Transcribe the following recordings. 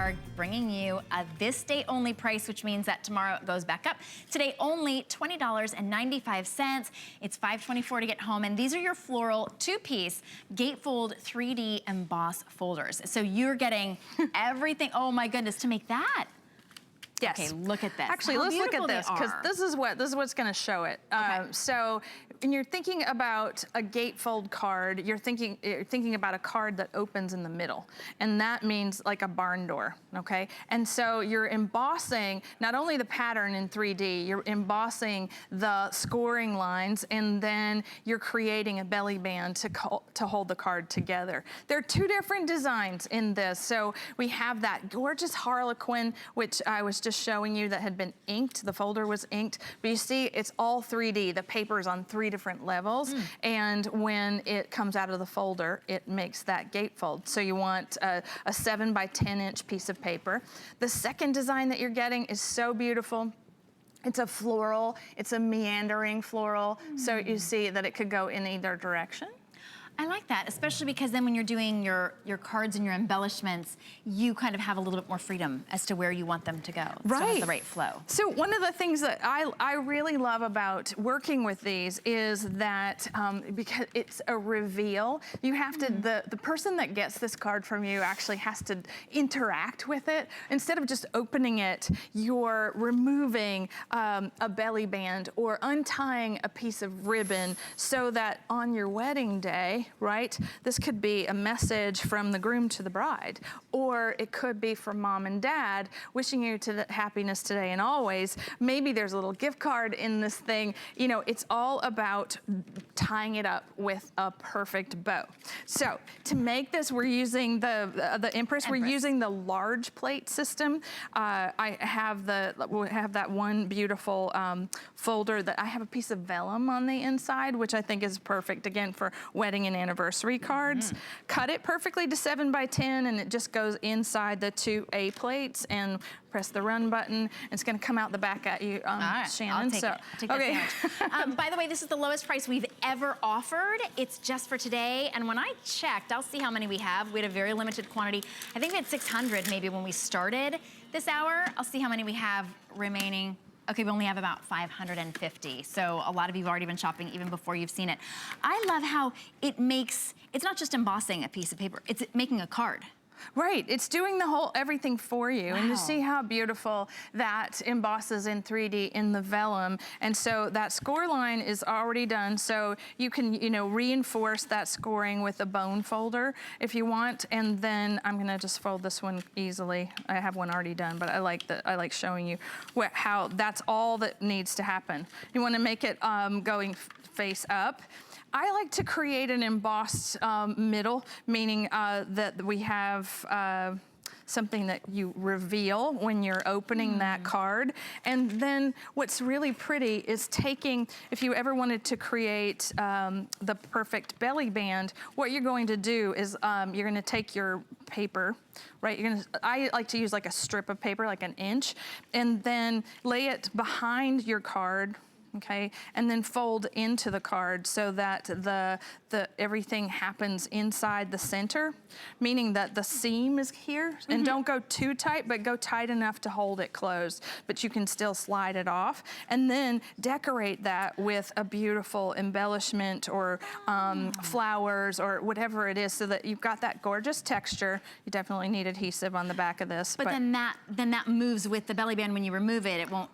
are bringing you a this day only price, which means that tomorrow it goes back up. Today only $20.95. It's $5.24 to get home. And these are your Floral 2-piece Gatefold 3D emboss folders. So you're getting everything. Oh my goodness, to make that. Yes. Okay, look at this. Actually, let's look at this, because this is what's going to show it. Okay. So when you're thinking about a gatefold card, you're thinking about a card that opens in the middle, and that means like a barn door. Okay, and so you're embossing not only the pattern in 3D, you're embossing the scoring lines, and then you're creating a belly band to hold the card together. There are two different designs in this. So we have that gorgeous Harlequin, which I was just showing you, that had been inked. The folder was inked, but you see it's all 3D. The paper's on 3 different levels, and when it comes out of the folder, it makes that gatefold. So you want a 7 by 10 inch piece of paper. The second design that you're getting is so beautiful. It's a floral, it's a meandering floral, so you see that it could go in either direction. I like that, especially because then when you're doing your cards and your embellishments, you kind of have a little bit more freedom as to where you want them to go. Right. So it has the right flow. So one of the things that I really love about working with these is that because it's a reveal, you have to, the person that gets this card from you actually has to interact with it. Instead of just opening it, you're removing a belly band or untying a piece of ribbon so that on your wedding day, right? This could be a message from the groom to the bride, or it could be from mom and dad wishing you to happiness today and always. Maybe there's a little gift card in this thing. You know, it's all about tying it up with a perfect bow. So to make this, we're using the Empress. We're using the large plate system. I have that one beautiful folder that I have a piece of vellum on the inside, which I think is perfect, again, for wedding and anniversary cards. Cut it perfectly to 7 by 10, and it just goes inside the 2 A plates, and press the run button. It's going to come out the back at you, Shannon. I'll take it. I'll take okay. that by the way, this is the lowest price we've ever offered. It's just for today, and when I checked, I'll see how many we have. We had a very limited quantity. I think we had 600 maybe when we started this hour. I'll see how many we have remaining. Okay, we only have about 550. So a lot of you have already been shopping even before you've seen it. I love how it makes, it's not just embossing a piece of paper, it's making a card. Right, it's doing the whole everything for you. Wow. And you see how beautiful that embosses in 3D in the vellum. And so that score line is already done. So you can, you know, reinforce that scoring with a bone folder if you want. And then I'm gonna just fold this one easily. I have one already done, but I like showing you how that's all that needs to happen. You wanna make it going face up. I like to create an embossed middle, meaning that we have something that you reveal when you're opening that card. And then what's really pretty is taking, if you ever wanted to create the perfect belly band, what you're going to do is you're gonna take your paper, right? I like to use like a strip of paper, like an inch, and then lay it behind your card, okay, and then fold into the card so that everything happens inside the center, meaning that the seam is here, and don't go too tight, but go tight enough to hold it closed, but you can still slide it off, and then decorate that with a beautiful embellishment or flowers or whatever it is, so that you've got that gorgeous texture. You definitely need adhesive on the back of this. But then that moves with the belly band when you remove it. It won't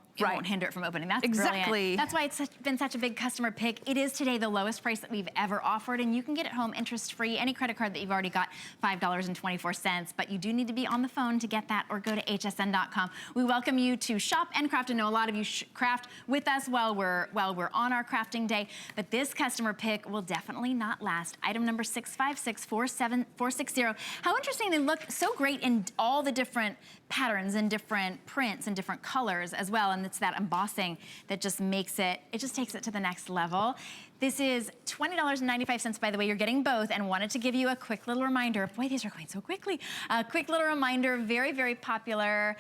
hinder it from opening. That's exactly brilliant. That's why it's been such a big customer pick. It is today the lowest price that we've ever offered, and you can get it home interest-free. Any credit card that you've already got, $5.24, but you do need to be on the phone to get that, or go to hsn.com. We welcome you to shop and craft. I know a lot of you craft with us while we're on our crafting day, but this customer pick will definitely not last. Item number 656460. How interesting, they look so great in all the different patterns and different prints and different colors as well, and it's that embossing that just makes it, it just takes it to the next level. This is $20.95, by the way. You're getting both, and wanted to give you a quick little reminder. Boy, these are going so quickly. A quick little reminder, very, very popular